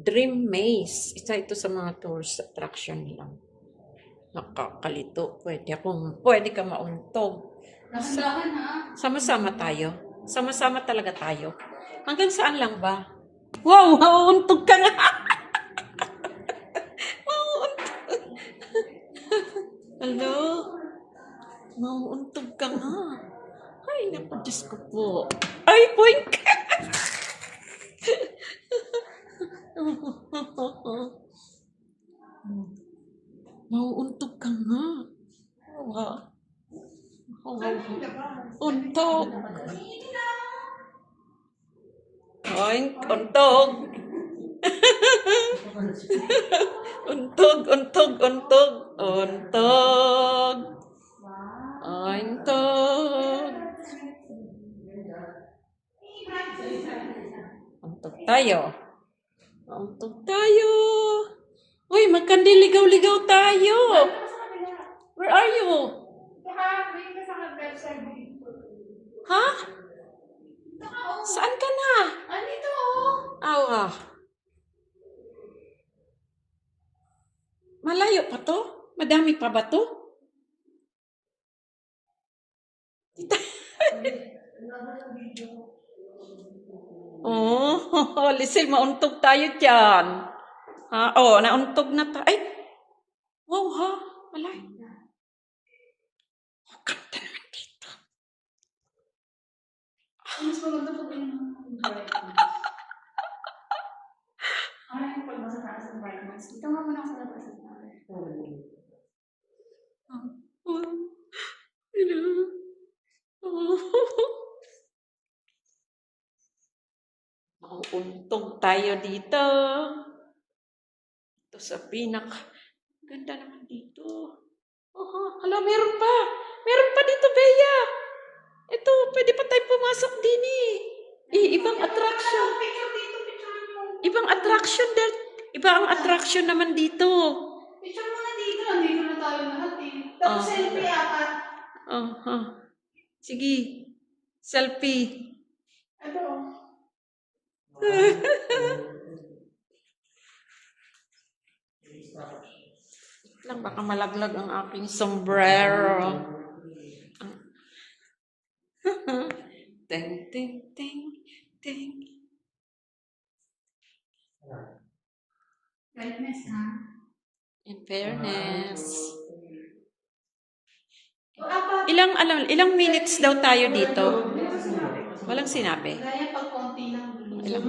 Dream Maze. Isa ito sa mga tourist attraction lang. Nakakalito. Pwede ka mauntog. Dahan-dahan ha. Sama-sama tayo. Sama-sama talaga tayo. Hanggang saan lang ba? Wow, mauuntog ka nga. Mauuntog. Hello? Mauuntog ka nga. Ay, naku, Diyos ko po. Ay, point ka. Mauuntog ka nga. Wow. Untog. Oink, untog. Untog, untog, untog. Untog. Untog. Untog tayo. Untog tayo. Uy, magkandiligaw-ligaw tayo. Where are you? Ha? Saan ka na? Andito Awa. Malayo pa to? Madami pa ba to? Oh, Lisil, mauntog tayo dyan. Ha? Oh, nauntog na tayo. Ay! Wow, ha? Malay. Oh, ganda naman dito. mas maganda pag ay, pag nasa taas ng brightness. Dito nga muna ako sa labas. Mauuntog tayo dito. Ito sa ganda naman dito. Hala, meron pa. Meron pa dito, Bea. Ito, pwede pa tayo pumasok din eh. Ibang attraction. Ibang attraction din. Iba ang attraction naman dito. Picture mo na dito. Nandito na tayo lahat eh. Tapos selfie apat. Sige. Selfie. Ito. Lang baka malaglag ang aking sombrero. Ting, ting, ting, ting. Brightness ha? In fairness. Ilang minutes daw tayo dito? Walang sinabi. Gaya pag konti lang. Ilang